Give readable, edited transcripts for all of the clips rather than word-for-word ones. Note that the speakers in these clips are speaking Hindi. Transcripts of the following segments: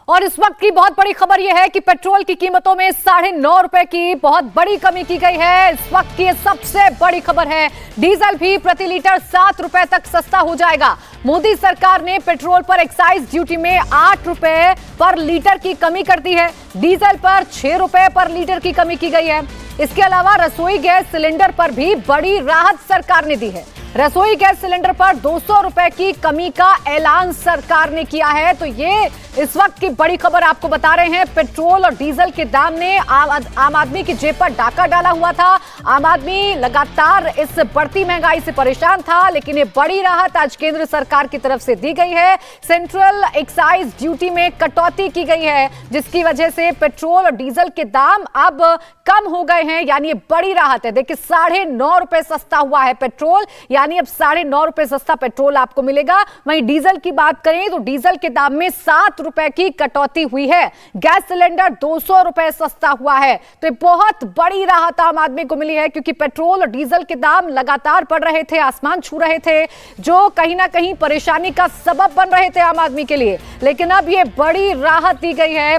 और इस वक्त की बहुत बड़ी खबर यह है कि पेट्रोल की कीमतों में 9.5 रुपए की बहुत बड़ी कमी की गई है। इस वक्त की सबसे बड़ी खबर है, डीजल भी प्रति लीटर 7 रुपए तक सस्ता हो जाएगा। मोदी सरकार ने पेट्रोल पर एक्साइज ड्यूटी में 8 रुपए पर लीटर की कमी कर दी है। डीजल पर 6 रुपए पर लीटर की कमी की गई है। इसके अलावा रसोई गैस सिलेंडर पर भी बड़ी राहत सरकार ने दी है। रसोई गैस सिलेंडर पर 200 रुपए की कमी का ऐलान सरकार ने किया है। तो ये इस वक्त की बड़ी खबर आपको बता रहे हैं। पेट्रोल और डीजल के दाम ने आम आदमी की जेब पर डाका डाला हुआ था। आम आदमी लगातार इस बढ़ती महंगाई से परेशान था, लेकिन ये बड़ी राहत आज केंद्र सरकार की तरफ से दी गई है। सेंट्रल एक्साइज ड्यूटी में कटौती की गई है, जिसकी वजह से पेट्रोल और डीजल के दाम अब कम हो गए हैं। यानी ये बड़ी राहत है। देखिए 9.5 रुपए सस्ता हुआ है पेट्रोल, यानी अब 9.5 रुपए सस्ता पेट्रोल आपको मिलेगा। वहीं डीजल की बात करें तो डीजल के दाम में 7 रुपए की कटौती हुई है। गैस सिलेंडर 200 रुपए सस्ता हुआ है। तो ये बहुत बड़ी राहत आम आदमी को मिली है, क्योंकि पेट्रोल और डीजल के दाम लगातार बढ़ रहे थे, आसमान छू रहे थे, जो कहीं ना कहीं परेशानी का सबब बन रहे थे आम आदमी के लिए। लेकिन अब ये बड़ी राहत दी गई है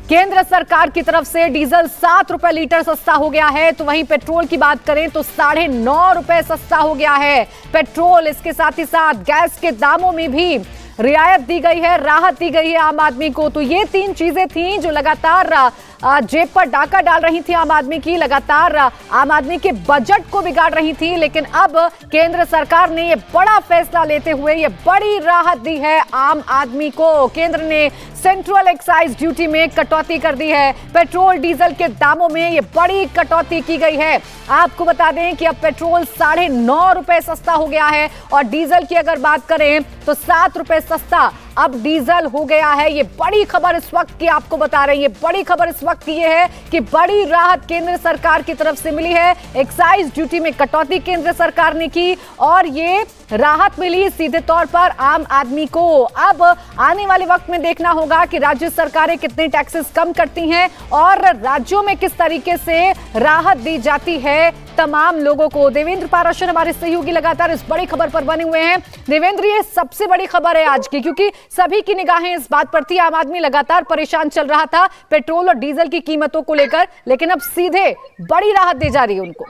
केंद्र सरकार की तरफ से। डीजल 7 रुपए लीटर सस्ता हो गया है। तो वहीं पेट्रोल की बात करें तो 9.5 रुपए सस्ता हो गया है पेट्रोल। इसके साथ ही साथ गैस के दामों में भी रियायत दी गई है, राहत दी गई है आम आदमी को। तो ये 3 चीजें थी जो लगातार जेब पर डाका डाल रही थी आम आदमी की, लगातार आम आदमी के बजट को बिगाड़ रही थी। लेकिन अब केंद्र सरकार ने ये बड़ा फैसला लेते हुए ये बड़ी राहत दी है आम आदमी को। केंद्र ने सेंट्रल एक्साइज ड्यूटी में कटौती कर दी है। पेट्रोल डीजल के दामों में ये बड़ी कटौती की गई है। आपको बता दें कि अब पेट्रोल 9.5 रुपए सस्ता हो गया है और डीजल की अगर बात करें तो 7 रुपए सस्ता अब डीजल हो गया है। ये बड़ी खबर इस वक्त की आपको बता रहे हैं। ये बड़ी खबर इस वक्त की ये है कि बड़ी राहत केंद्र सरकार की तरफ से मिली है। एक्साइज ड्यूटी में कटौती केंद्र सरकार ने की और ये राहत मिली सीधे तौर पर आम आदमी को। अब आने वाले वक्त में देखना होगा कि राज्य सरकारें कितने टैक्सेस कम करती हैं और राज्यों में किस तरीके से राहत दी जाती है तमाम लोगों को। देवेंद्र पाराशर हमारे सहयोगी लगातार इस बड़ी खबर पर बने हुए हैं। देवेंद्र, ये सबसे बड़ी खबर है आज की, क्योंकि सभी की निगाहें इस बात पर थी। आम आदमी लगातार परेशान चल रहा था पेट्रोल और डीजल की कीमतों को लेकर, लेकिन अब सीधे बड़ी राहत दी जा रही है उनको।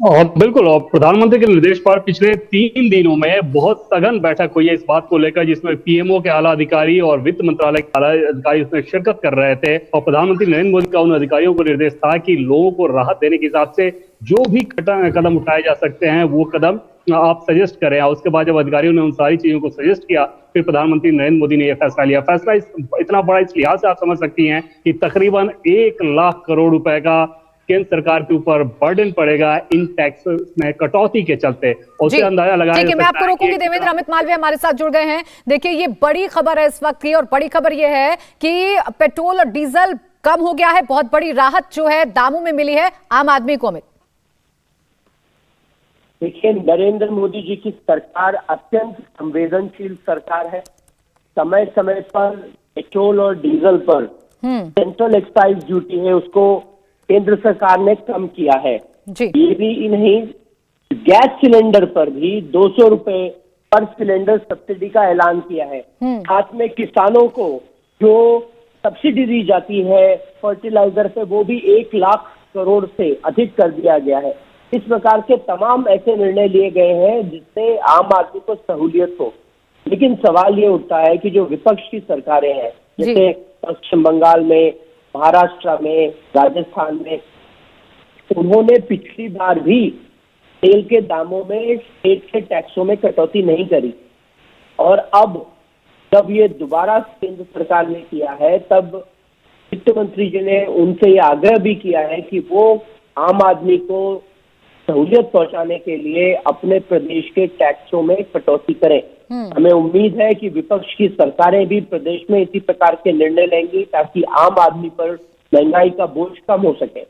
और बिल्कुल, और प्रधानमंत्री के निर्देश पर पिछले 3 दिनों में बहुत सघन बैठक हुई है इस बात को लेकर, जिसमें पीएमओ के आला अधिकारी और वित्त मंत्रालय के आला अधिकारी उसमें शिरकत कर रहे थे। और प्रधानमंत्री नरेंद्र मोदी का उन अधिकारियों को निर्देश था कि लोगों को राहत देने के हिसाब से जो भी कदम उठाए जा सकते हैं वो कदम आप सजेस्ट करें। और उसके बाद जब अधिकारियों ने उन सारी चीजों को सजेस्ट किया, फिर प्रधानमंत्री नरेंद्र मोदी ने यह फैसला लिया। फैसला इतना बड़ा इस लिहाज से आप समझ सकती हैं कि तकरीबन 1 लाख करोड़ रुपए का केंद्र सरकार के ऊपर बर्डन पड़ेगा इन टैक्स में कटौती के चलते। उससे अंदाजा लगाया ठीक है, मैं आपको रोकूंगी। देवेंद्र, अमित मालवीय हमारे साथ जुड़ गए हैं। देखिए ये बड़ी खबर है इस वक्त की, और बड़ी खबर ये है कि पेट्रोल और डीजल कम हो गया है। बहुत बड़ी राहत जो है दामों में मिली है आम आदमी को। अमित, देखिए, नरेंद्र मोदी जी की सरकार अत्यंत संवेदनशील सरकार है। समय समय पर पेट्रोल और डीजल पर सेंट्रल एक्साइज ड्यूटी है उसको केंद्र सरकार ने कम किया है जी। ये भी नहीं, गैस सिलेंडर पर भी 200 रुपए पर सिलेंडर सब्सिडी का ऐलान किया है। साथ में किसानों को जो सब्सिडी दी जाती है फर्टिलाइजर पे, वो भी 1 लाख करोड़ से अधिक कर दिया गया है। इस प्रकार के तमाम ऐसे निर्णय लिए गए हैं जिससे आम आदमी को सहूलियत हो। लेकिन सवाल ये उठता है कि जो विपक्ष की सरकारें हैं, जैसे पश्चिम बंगाल में, महाराष्ट्र में, राजस्थान में, उन्होंने पिछली बार भी तेल के दामों में स्टेट के टैक्सों में कटौती नहीं करी। और अब जब ये दोबारा केंद्र सरकार ने किया है, तब वित्त मंत्री जी ने उनसे ये आग्रह भी किया है कि वो आम आदमी को सहूलियत पहुंचाने के लिए अपने प्रदेश के टैक्सों में कटौती करें। हमें उम्मीद है कि विपक्ष की सरकारें भी प्रदेश में इसी प्रकार के निर्णय लेंगी ताकि आम आदमी पर महंगाई का बोझ कम हो सके।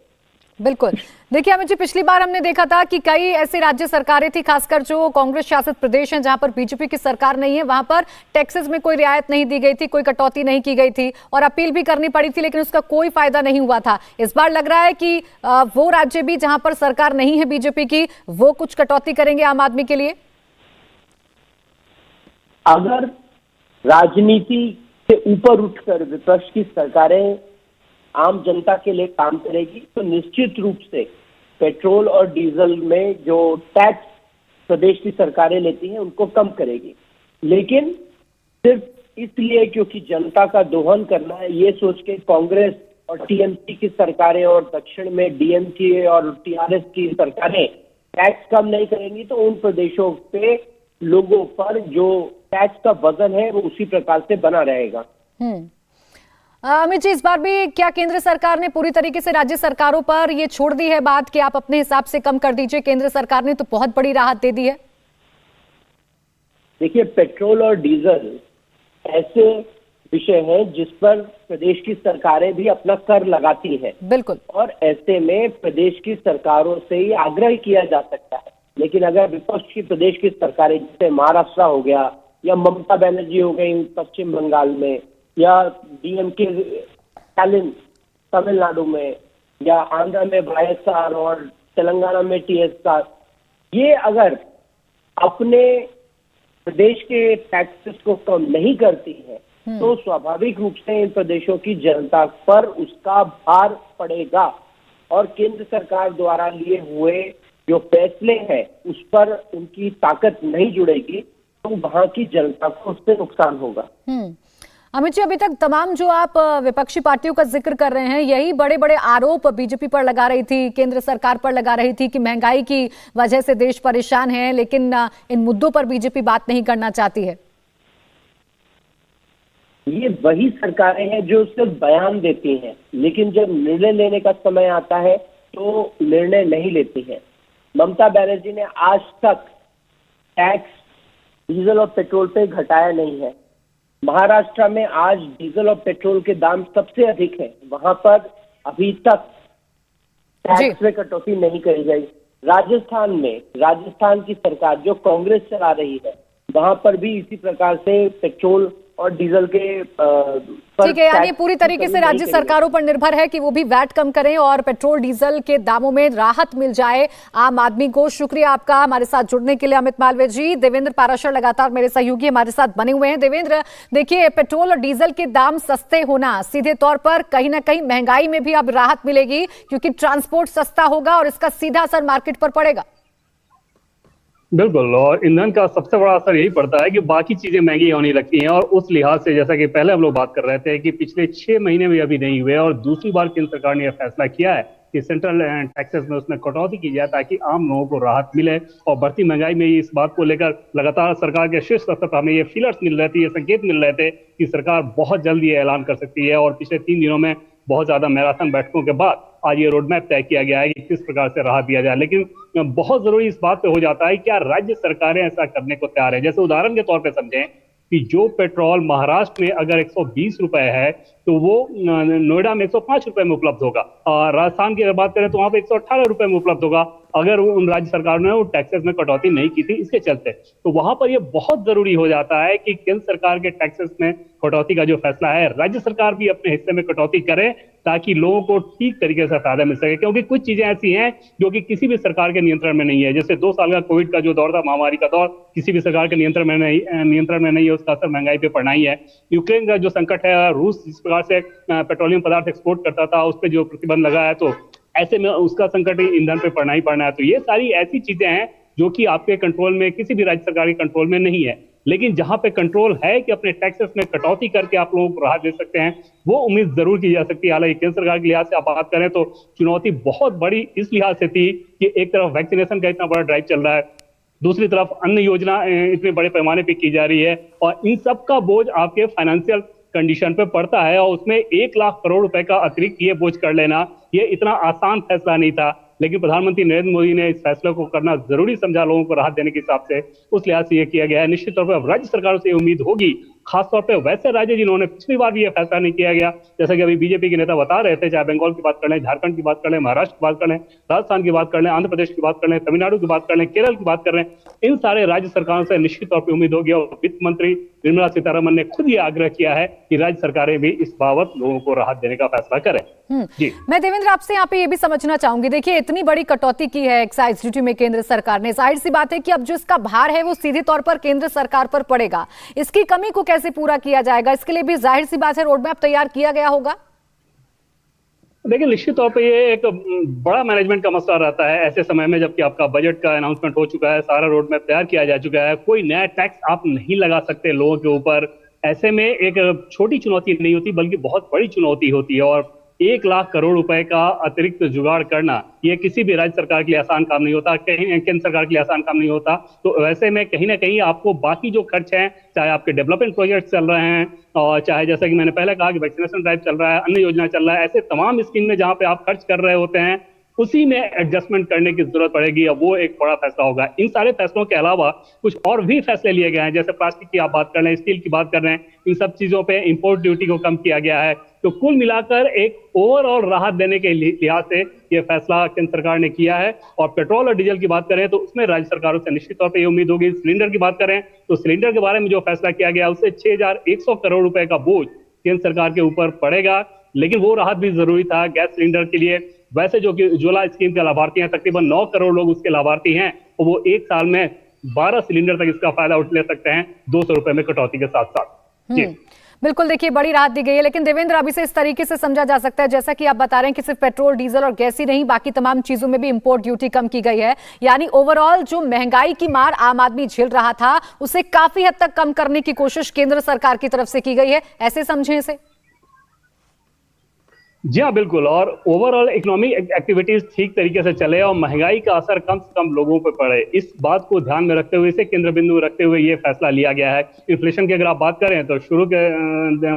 बिल्कुल। देखिए अमित जी, पिछली बार हमने देखा था कि कई ऐसी राज्य सरकारें थी, खासकर जो कांग्रेस शासित प्रदेश हैं जहां पर बीजेपी की सरकार नहीं है, वहां पर टैक्सेस में कोई रियायत नहीं दी गई थी, कोई कटौती नहीं की गई थी और अपील भी करनी पड़ी थी, लेकिन उसका कोई फायदा नहीं हुआ था। इस बार लग रहा है कि वो राज्य भी जहां पर सरकार नहीं है बीजेपी की, वो कुछ कटौती करेंगे आम आदमी के लिए। अगर राजनीति से ऊपर उठकर विपक्ष की सरकारें आम जनता के लिए काम करेगी तो निश्चित रूप से पेट्रोल और डीजल में जो टैक्स प्रदेश की सरकारें लेती हैं उनको कम करेगी। लेकिन सिर्फ इसलिए क्योंकि जनता का दोहन करना है ये सोच के कांग्रेस और टीएमसी की सरकारें और दक्षिण में डीएमके और टीआरएस की सरकारें टैक्स कम नहीं करेंगी तो उन प्रदेशों पे लोगों पर जो टैक्स का वजन है वो उसी प्रकार से बना रहेगा। अमित जी, इस बार भी क्या केंद्र सरकार ने पूरी तरीके से राज्य सरकारों पर ये छोड़ दी है बात कि आप अपने हिसाब से कम कर दीजिए? केंद्र सरकार ने तो बहुत बड़ी राहत दे दी है। देखिए, पेट्रोल और डीजल ऐसे विषय है जिस पर प्रदेश की सरकारें भी अपना कर लगाती है। बिल्कुल। और ऐसे में प्रदेश की सरकारों से ही आग्रह किया जा सकता है। लेकिन अगर विपक्ष की प्रदेश की सरकारें जैसे महाराष्ट्र हो गया या ममता बनर्जी हो गई पश्चिम बंगाल में या डीएमके स्टालिन तमिलनाडु में या आंध्र में वाईएसआर और तेलंगाना में टीएसआर, ये अगर अपने प्रदेश के टैक्सेस को कम नहीं करती है तो स्वाभाविक रूप से इन प्रदेशों की जनता पर उसका भार पड़ेगा और केंद्र सरकार द्वारा लिए हुए जो फैसले हैं उस पर उनकी ताकत नहीं जुड़ेगी तो वहां की जनता को उससे नुकसान होगा। अमित जी, अभी तक तमाम जो आप विपक्षी पार्टियों का जिक्र कर रहे हैं यही बड़े बड़े आरोप बीजेपी पर लगा रही थी, केंद्र सरकार पर लगा रही थी कि महंगाई की वजह से देश परेशान है, लेकिन इन मुद्दों पर बीजेपी बात नहीं करना चाहती है। ये वही सरकारें हैं जो सिर्फ बयान देती हैं लेकिन जब निर्णय लेने का समय आता है तो निर्णय नहीं लेती हैं। ममता बनर्जी ने आज तक टैक्स डीजल और पेट्रोल पे घटाया नहीं है। महाराष्ट्र में आज डीजल और पेट्रोल के दाम सबसे अधिक है, वहां पर अभी तक टैक्स में कटौती नहीं करी गई। राजस्थान की सरकार जो कांग्रेस चला रही है वहां पर भी इसी प्रकार से पेट्रोल और डीजल के ठीक है, यानी पूरी तरीके से राज्य सरकारों पर निर्भर है कि वो भी वैट कम करें और पेट्रोल डीजल के दामों में राहत मिल जाए आम आदमी को। शुक्रिया आपका हमारे साथ जुड़ने के लिए अमित मालवीय जी। देवेंद्र पाराशर लगातार मेरे सहयोगी हमारे साथ बने हुए हैं। देवेंद्र, देखिए, पेट्रोल और डीजल के दाम सस्ते होना सीधे तौर पर कहीं ना कहीं महंगाई में भी अब राहत मिलेगी क्योंकि ट्रांसपोर्ट सस्ता होगा और इसका सीधा असर मार्केट पर पड़ेगा। बिल्कुल, और ईंधन का सबसे बड़ा असर यही पड़ता है कि बाकी चीजें महंगी होने लगती हैं और उस लिहाज से जैसा कि पहले हम लोग बात कर रहे थे कि पिछले 6 महीने में अभी नहीं हुए और दूसरी बार केंद्र सरकार ने यह फैसला किया है कि सेंट्रल टैक्सेस में उसमें कटौती की जाए ताकि आम लोगों को राहत मिले। और बढ़ती महंगाई में इस बात को लेकर लगातार सरकार के शीर्ष स्तर पर हमें ये फीलर्स मिल रहे थे, ये संकेत मिल रहे थे कि सरकार बहुत जल्द ये ऐलान कर सकती है। और पिछले 3 दिनों में बहुत ज्यादा मैराथन बैठकों के बाद आज ये रोड मैप तय किया गया है कि किस प्रकार से राहत दिया जाए। लेकिन बहुत जरूरी इस बात पे हो जाता है क्या राज्य सरकारें ऐसा करने को तैयार है। जैसे उदाहरण के तौर पे समझें कि जो पेट्रोल महाराष्ट्र में अगर 120 रुपए है तो वो नोएडा में 105 रुपए में उपलब्ध होगा और राजस्थान की अगर बात करें तो वहां पे 118 रुपए में उपलब्ध होगा अगर उन राज्य सरकार ने वो टैक्सेस में कटौती नहीं की थी इसके चलते। तो वहां पर ये बहुत जरूरी हो जाता है कि केंद्र सरकार के टैक्सेस में कटौती का जो फैसला है राज्य सरकार भी अपने हिस्से में कटौती करे ताकि लोगों को ठीक तरीके से फायदा मिल सके। क्योंकि कुछ चीजें ऐसी हैं जो कि किसी भी सरकार के नियंत्रण में नहीं है। जैसे 2 साल का कोविड का जो दौर था, महामारी का दौर, किसी भी सरकार के नियंत्रण में नहीं है, उसका असर महंगाई पे पड़ना ही है। यूक्रेन का जो संकट है, रूस जिस प्रकार से पेट्रोलियम पदार्थ एक्सपोर्ट करता था उस पर जो प्रतिबंध लगा है तो ऐसे में उसका संकट ईंधन पे पड़ना ही पड़ना है। तो ये सारी ऐसी चीजें हैं जो कि आपके कंट्रोल में, किसी भी राज्य सरकार के कंट्रोल में नहीं है। लेकिन जहां पे कंट्रोल है कि अपने टैक्सेस में कटौती करके आप लोगों को राहत दे सकते हैं वो उम्मीद जरूर की जा सकती है। हालांकि केंद्र सरकार के लिहाज से आप बात करें तो चुनौती बहुत बड़ी इस लिहाज से थी कि एक तरफ वैक्सीनेशन का इतना बड़ा ड्राइव चल रहा है, दूसरी तरफ अन्य योजना इतने बड़े पैमाने पे की जा रही है और इन सब का बोझ आपके फाइनेंशियल कंडीशन पे पड़ता है और उसमें 1 लाख करोड़ रुपए का अतिरिक्त ये बोझ कर लेना ये इतना आसान फैसला नहीं था। लेकिन प्रधानमंत्री नरेंद्र मोदी ने इस फैसले को करना जरूरी समझा लोगों को राहत देने के हिसाब से, उस लिहाज से यह किया गया है। निश्चित तौर पर अब राज्य सरकारों से उम्मीद होगी, खासतौर पे वैसे राज्य जिन्होंने पिछली बार भी यह फैसला नहीं किया गया, जैसा कि अभी बीजेपी के नेता बता रहे थे, चाहे बंगाल की बात कर लें, झारखंड की बात कर लें, महाराष्ट्र की बात कर लें, राजस्थान की बात कर लें, आंध्र प्रदेश की बात कर लें, तमिलनाडु की बात कर लें, केरल की बात कर लें, इन सारे राज्य सरकारों से निश्चित तौर पर उम्मीद होगी। और वित्त मंत्री निर्मला सीतारमण ने खुद ये आग्रह किया है कि राज्य सरकारें भी इस बाबत लोगों को राहत देने का फैसला करें। जी, मैं देवेंद्र आपसे यहाँ पे ये भी समझना चाहूंगी, देखिए इतनी बड़ी कटौती की है एक्साइज ड्यूटी में केंद्र सरकार ने, जाहिर सी बात है कि अब जो इसका भार है वो सीधे तौर पर केंद्र सरकार पर पड़ेगा। इसकी कमी को कैसे पूरा किया जाएगा? इसके लिए भी जाहिर सी बात है रोड मैप तैयार किया गया होगा। देखिए, निश्चित तौर पे ये एक बड़ा मैनेजमेंट का मसला रहता है ऐसे समय में, जबकि आपका बजट का अनाउंसमेंट हो चुका है, सारा रोड मैप तैयार किया जा चुका है, कोई नया टैक्स आप नहीं लगा सकते लोगों के ऊपर। ऐसे में एक छोटी चुनौती नहीं होती बल्कि बहुत बड़ी चुनौती होती है, और 1 लाख करोड़ रुपए का अतिरिक्त जुगाड़ करना ये किसी भी राज्य सरकार के लिए आसान काम नहीं होता, कहीं केंद्र सरकार के लिए आसान काम नहीं होता। तो वैसे में कहीं ना कहीं आपको बाकी जो खर्च हैं, चाहे आपके डेवलपमेंट प्रोजेक्ट चल रहे हैं और चाहे जैसा कि मैंने पहले कहा कि वैक्सीनेशन ड्राइव चल रहा है, अन्य योजना चल रहा है, ऐसे तमाम स्कीम में जहां पे आप खर्च कर रहे होते हैं उसी में एडजस्टमेंट करने की जरूरत पड़ेगी। अब वो एक बड़ा फैसला होगा। इन सारे फैसलों के अलावा कुछ और भी फैसले लिए गए हैं, जैसे प्लास्टिक की आप बात कर रहे हैं, स्टील की बात कर रहे हैं, इन सब चीजों पे इंपोर्ट ड्यूटी को कम किया गया है। तो कुल मिलाकर एक ओवरऑल राहत देने के लिहाज से ये फैसला केंद्र सरकार ने किया है। और पेट्रोल और डीजल की बात करें तो उसमें राज्य सरकारों से निश्चित तौर पर ये उम्मीद होगी। सिलेंडर की बात करें तो सिलेंडर के बारे में जो फैसला किया गया उससे 6,100 करोड़ रुपए का बोझ केंद्र सरकार के ऊपर पड़ेगा, लेकिन वो राहत भी जरूरी था गैस सिलेंडर के लिए। वैसे जो कि उज्ज्वला स्कीम के लाभार्थी हैं, तकरीबन 9 करोड़ लोग उसके लाभार्थी हैं, और वो एक साल में 12 सिलेंडर तक इसका फायदा उठा ले सकते हैं 200 रुपए में कटौती के साथ साथ। जी बिल्कुल, देखिए बड़ी राहत दी गई है, लेकिन देवेंद्र अभी से इस तरीके से समझा जा सकता है जैसा कि आप बता रहे हैं कि सिर्फ पेट्रोल डीजल और गैस ही नहीं बाकी तमाम चीजों में भी इंपोर्ट ड्यूटी कम की गई है, यानी ओवरऑल जो महंगाई की मार आम आदमी झेल रहा था उसे काफी हद तक कम करने की कोशिश केंद्र सरकार की तरफ से की गई है, ऐसे समझें इसे? जी हाँ, बिल्कुल। और ओवरऑल इकोनॉमिक एक्टिविटीज ठीक तरीके से चले और महंगाई का असर कम से कम लोगों पर पड़े, इस बात को ध्यान में रखते हुए, इसे केंद्र बिंदु रखते हुए ये फैसला लिया गया है। इन्फ्लेशन की अगर आप बात करें तो शुरू के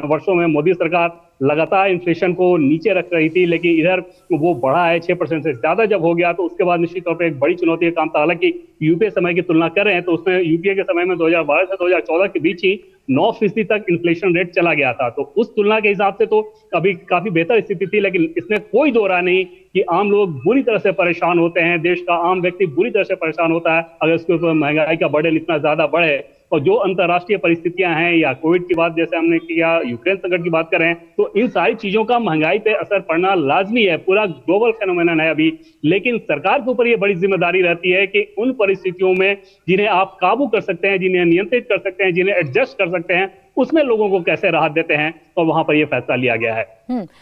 वर्षों में मोदी सरकार लगातार इन्फ्लेशन को नीचे रख रही थी, लेकिन इधर वो बढ़ा है 6% से ज्यादा जब हो गया तो उसके बाद निश्चित तौर पर एक बड़ी चुनौती का काम था। हालांकि यूपीए समय की तुलना कर रहे हैं तो उसमें यूपीए के समय में 2012 से 2014 के बीच ही 9% तक इन्फ्लेशन रेट चला गया था। तो उस तुलना के हिसाब से तो अभी काफी बेहतर स्थिति थी, लेकिन इसमें कोई दो राय नहीं कि आम लोग बुरी तरह से परेशान होते हैं। देश का आम व्यक्ति बुरी तरह से परेशान होता है अगर उसके ऊपर महंगाई का बर्डन इतना ज्यादा बढ़े। और जो अंतर्राष्ट्रीय परिस्थितियां हैं या कोविड की बात जैसे हमने किया, यूक्रेन संकट की बात करें, तो इन सारी चीजों का महंगाई पे असर पड़ना लाजमी है, पूरा ग्लोबल फेनोमेनन है अभी। लेकिन सरकार के ऊपर ये बड़ी जिम्मेदारी रहती है कि उन परिस्थितियों में जिन्हें आप काबू कर सकते हैं, जिन्हें नियंत्रित कर सकते हैं, जिन्हें एडजस्ट कर सकते हैं, उसमें लोगों को कैसे राहत देते हैं, और वहां पर यह फैसला लिया गया है।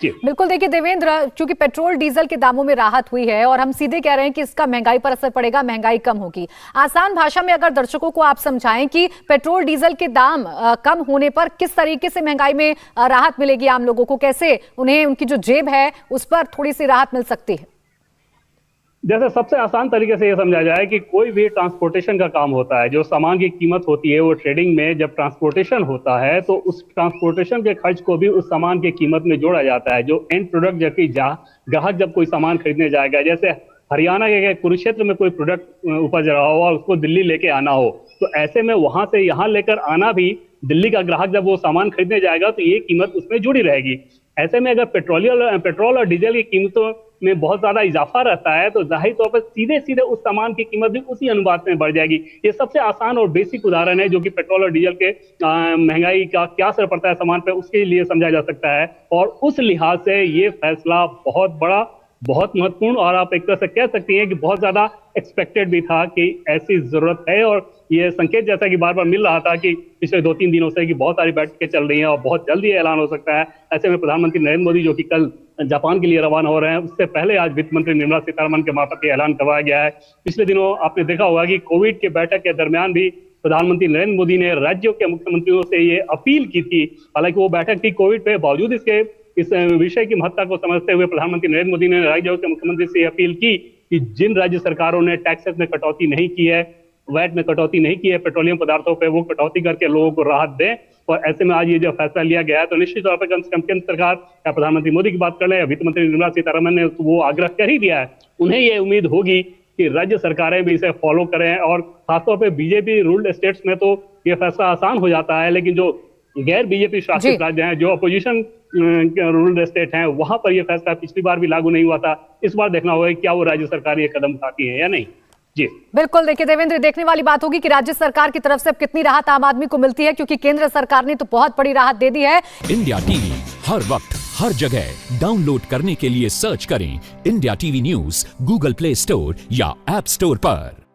बिल्कुल, देखिए देवेंद्र, क्योंकि पेट्रोल डीजल के दामों में राहत हुई है और हम सीधे कह रहे हैं कि इसका महंगाई पर असर पड़ेगा, महंगाई कम होगी। आसान भाषा में अगर दर्शकों को आप समझाएं कि पेट्रोल डीजल के दाम कम होने पर किस तरीके से महंगाई में राहत मिलेगी आम लोगों को, कैसे उन्हें उनकी जो जेब है उस पर थोड़ी सी राहत मिल सकती है? जैसे सबसे आसान तरीके से यह समझा जाए कि कोई भी ट्रांसपोर्टेशन का काम होता है, जो सामान की कीमत होती है, वो ट्रेडिंग में जब ट्रांसपोर्टेशन होता है तो उस ट्रांसपोर्टेशन के खर्च को भी उस सामान की कीमत में जोड़ा जाता है। जो एंड प्रोडक्ट जबकि ग्राहक जब कोई सामान खरीदने जाएगा, जैसे हरियाणा के कुरुक्षेत्र में कोई प्रोडक्ट उपज रहा हो और उसको दिल्ली लेके आना हो, तो ऐसे में वहां से यहाँ लेकर आना भी दिल्ली का ग्राहक जब वो सामान खरीदने जाएगा तो ये कीमत उसमें जुड़ी रहेगी। ऐसे में अगर पेट्रोल और डीजल की कीमतों में बहुत ज्यादा इजाफा रहता है तो जाहिर तौर पर सीधे सीधे उस सामान की कीमत भी उसी अनुपात में बढ़ जाएगी। ये सबसे आसान और बेसिक उदाहरण है जो कि पेट्रोल और डीजल के महंगाई का क्या असर पड़ता है सामान पे, उसके लिए समझा जा सकता है। और उस लिहाज से ये फैसला बहुत बड़ा, बहुत महत्वपूर्ण, और आप एक तरह से कह सकती हैं कि बहुत ज्यादा एक्सपेक्टेड भी था कि ऐसी जरूरत है। और ये संकेत जैसा कि बार बार मिल रहा था कि पिछले 2-3 दिनों से कि बहुत सारी बैठकें चल रही हैं और बहुत जल्दी ऐलान हो सकता है। ऐसे में प्रधानमंत्री नरेंद्र मोदी जो कि कल जापान के लिए रवाना हो रहे हैं, उससे पहले आज वित्त मंत्री निर्मला सीतारमण के मार्फत ऐलान करवाया गया है। पिछले दिनों आपने देखा होगा कि कोविड के बैठक के दरमियान भी प्रधानमंत्री नरेंद्र मोदी ने राज्यों के मुख्यमंत्रियों से ये अपील की थी। हालांकि वो बैठक थी कोविड पे, बावजूद इसके इस विषय की महत्ता को समझते हुए प्रधानमंत्री नरेंद्र मोदी ने राज्यों के मुख्यमंत्री से अपील की कि जिन राज्य सरकारों ने टैक्सेस में कटौती नहीं की है, वैट में कटौती नहीं की है पेट्रोलियम पदार्थों पे, वो कटौती करके लोगों को राहत दें। और ऐसे में आज ये जो फैसला लिया गया है तो निश्चित तौर पर कम से कम केंद्र सरकार या प्रधानमंत्री मोदी की बात कर ले या वित्त मंत्री निर्मला सीतारमण ने वो आग्रह कर ही दिया है, उन्हें ये उम्मीद होगी कि राज्य सरकारें भी इसे फॉलो करें। और खासतौर पर बीजेपी रूल्ड स्टेट्स में तो ये फैसला आसान हो जाता है, लेकिन जो गैर बीजेपी शासित राज्य हैं, जो अपोजिशन रूल्ड स्टेट हैं, वहां पर यह फैसला पिछली बार भी लागू नहीं हुआ था। इस बार देखना होगा क्या वो राज्य सरकार ये कदम उठाती है या नहीं। जी बिल्कुल, देखिए देवेंद्र, देखने वाली बात होगी कि राज्य सरकार की तरफ से अब कितनी राहत आम आदमी को मिलती है, क्योंकि केंद्र सरकार ने तो बहुत बड़ी राहत दे दी है। इंडिया टीवी हर वक्त हर जगह डाउनलोड करने के लिए सर्च करें India TV news Google play store या ऐप स्टोर पर।